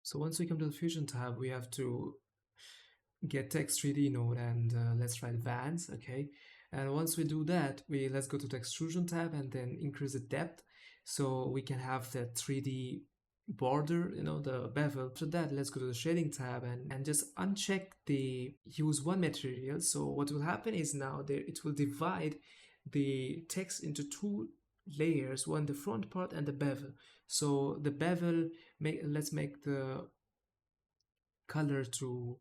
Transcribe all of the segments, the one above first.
So once we come to the Fusion tab, we have to get text 3D node and let's write Vans, okay? And once we do that, let's go to the extrusion tab and then increase the depth so we can have the 3D border, the bevel. After that, let's go to the shading tab and just uncheck the use one material. So what will happen is now there it will divide the text into two layers, one the front part and the bevel. So the bevel, let's make the color to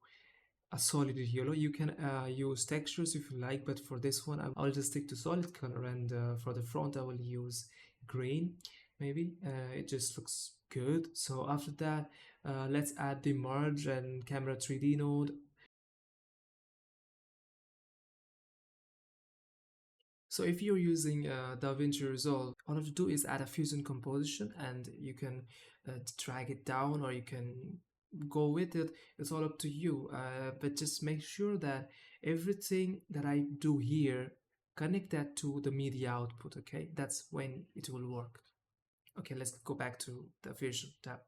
a solid yellow. You can use textures if you like, but for this one I'll just stick to solid color, and for the front I will use green. Maybe it just looks good. So after that, let's add the merge and camera 3D node. So if you're using DaVinci Resolve, all you have to do is add a fusion composition, and you can drag it down or you can go with it. It's all up to you. But just make sure that everything that I do here, connect that to the media output, okay? That's when it will work. Okay, let's go back to the Fusion tab.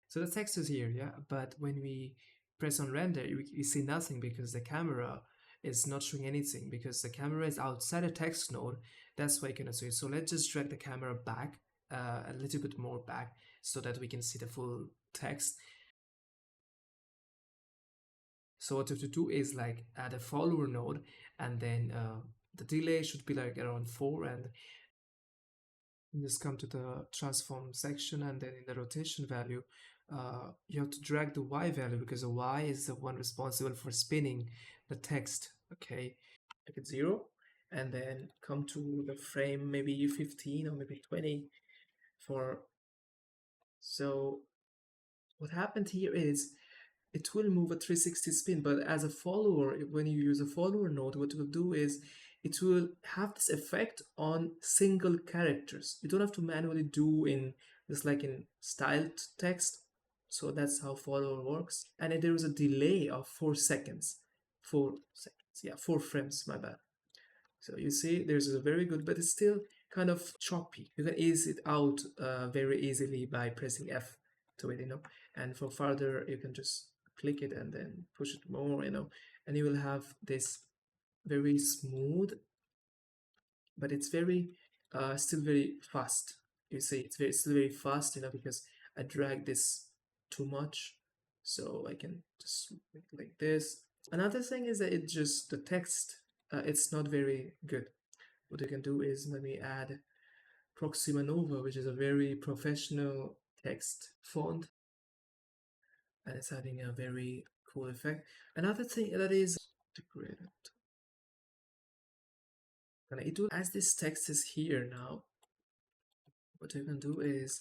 So the text is here, yeah, but when we press on render, you see nothing because the camera is not showing anything because the camera is outside a text node. That's why you cannot see it. So let's just drag the camera back a little bit more back so that we can see the full text. So what you have to do is like add a follower node, and then the delay should be like around 4, and just come to the transform section, and then in the rotation value you have to drag the Y value because the Y is the one responsible for spinning the text. Okay, make it 0, and then come to the frame maybe 15 or maybe 20 for. So what happened here is it will move a 360 spin, but as a follower, when you use a follower node, what it will do is it will have this effect on single characters. You don't have to manually do in just like in styled text. So that's how follower works. And there is a delay of 4 seconds. 4 seconds, yeah, 4 frames, my bad. So you see there's a very good, but it's still kind of choppy. You can ease it out very easily by pressing F to it, and for further you can just click it and then push it more, and you will have this very smooth, but it's very still very fast. You see it's still very fast, because I drag this too much, so I can just make it like this. Another thing is that the text, it's not very good. What you can do is maybe add Proxima Nova, which is a very professional text font, and it's having a very cool effect. Another thing that is integrated, and it will, as this text is here now, what you can do is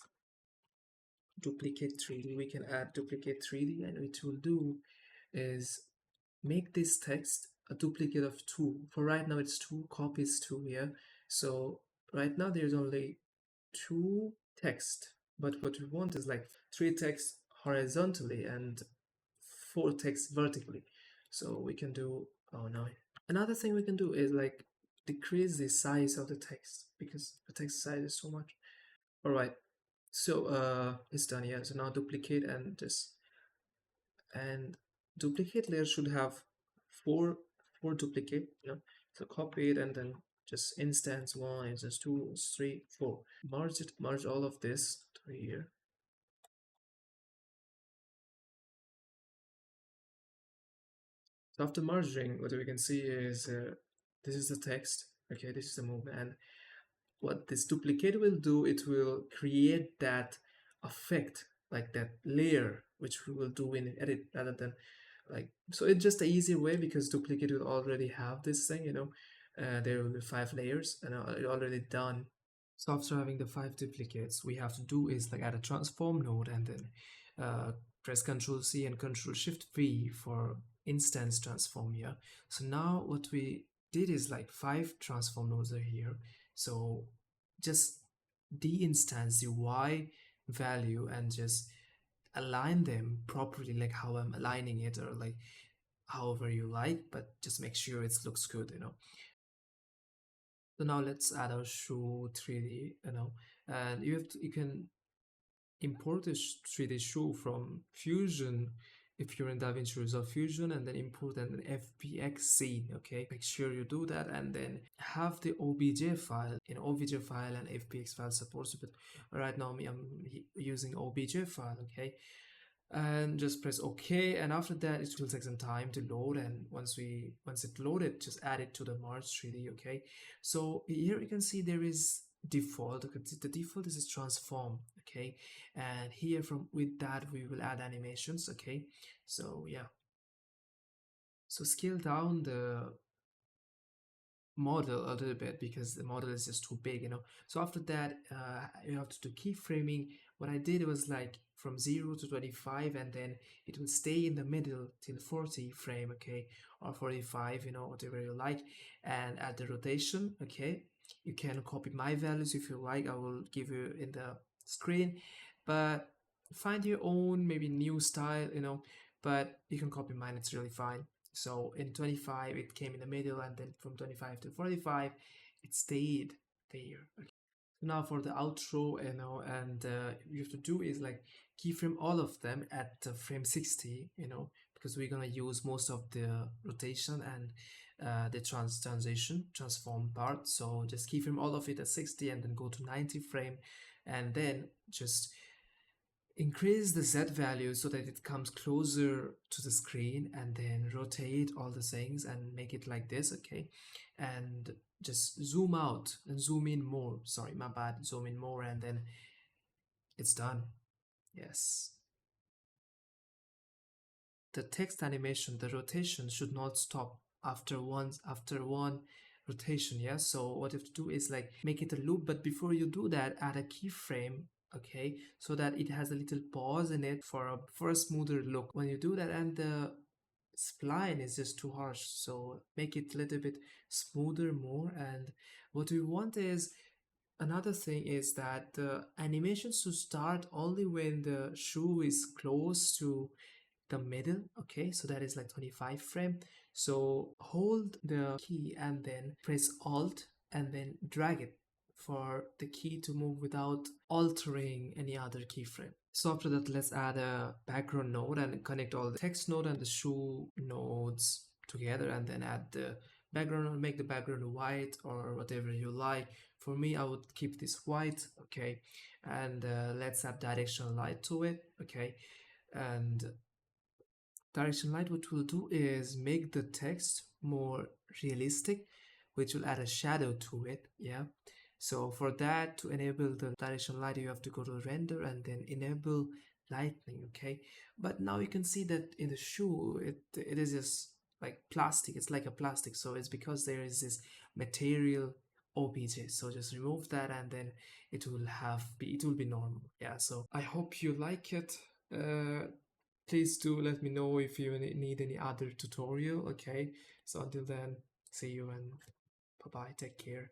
duplicate 3D. We can add duplicate 3D, and what it will do is make this text a duplicate of 2. For right now it's 2 copies 2 here. So right now there's only 2 text, but what we want is like 3 text horizontally and 4 text vertically. So we can do, oh no, another thing we can do is like decrease the size of the text because the text size is so much. All right, so it's done. Yeah, so now duplicate and duplicate layer should have four duplicate, so copy it and then just instance 1, instance 2, 3, 4, merge all of this to here. So after merging, what we can see is this is the text, okay, this is the movement, and what this duplicate will do, it will create that effect, like that layer, which we will do in edit rather than like, so it's just an easier way because duplicate will already have this thing, there will be 5 layers and it's already done. So after having the 5 duplicates, we have to do is like add a transform node and then press Ctrl C and Ctrl Shift V for instance transform here. So now what we did is like 5 transform nodes are here. So just de-instance the Y value and just align them properly, like how I'm aligning it, or like however you like, but just make sure it looks good. So now let's add our shoe 3D, and you can import a 3D shoe from Fusion if you're in DaVinci Resolve Fusion, and then import an FBX scene. Okay, make sure you do that, and then have the OBJ file. In OBJ file and FBX file supports, but right now I'm using OBJ file. Okay, and just press OK, and after that it will take some time to load, and once it loaded, just add it to the March 3D. Okay, so here you can see there is default. Okay, the default is transform. Okay, and here from with that we will add animations. Okay, so yeah, so scale down the model a little bit because the model is just too big, you know. So after that, you have to do keyframing. What I did was like from 0 to 25, and then it will stay in the middle till 40 frame, okay, or 45, you know, whatever you like. And add the rotation. Okay, you can copy my values if you like. I will give you in the screen, but find your own maybe new style, you know, but you can copy mine, it's really fine. So in 25, it came in the middle, and then from 25 to 45, it stayed there. Okay. Now for the outro, you know, and you have to do is like keyframe all of them at frame 60, you know, because we're gonna use most of the rotation and the transition transform part. So just keyframe all of it at 60, and then go to 90 frame, and then just increase the Z value so that it comes closer to the screen, and then rotate all the things and make it like this. Okay, and just zoom out and zoom in more, sorry, my bad, zoom in more, and then it's done. Yes, the text animation, the rotation should not stop after one rotation. Yeah, so what you have to do is like make it a loop, but before you do that, add a keyframe. Okay, so that it has a little pause in it for a smoother look when you do that. And the spline is just too harsh, so make it a little bit smoother more. And what we want is, another thing is that the animation should start only when the shoe is close to the middle. Okay, so that is like 25 frame. So hold the key and then press alt and then drag it for the key to move without altering any other keyframe. So after that, let's add a background node and connect all the text node and the shoe nodes together, and then add the background node, make the background white or whatever you like. For me, I would keep this white. Okay, and let's add directional light to it. Okay, and direction light, what we'll do is make the text more realistic, which will add a shadow to it. Yeah, so for that, to enable the direction light, you have to go to render and then enable lightning. Okay, but now you can see that in the shoe it is just like plastic, it's like a plastic, so it's because there is this material OBJ. So just remove that, and then it will be normal. Yeah, so I hope you like it. Please do let me know if you need any other tutorial. Okay, so until then, see you, and bye bye, take care.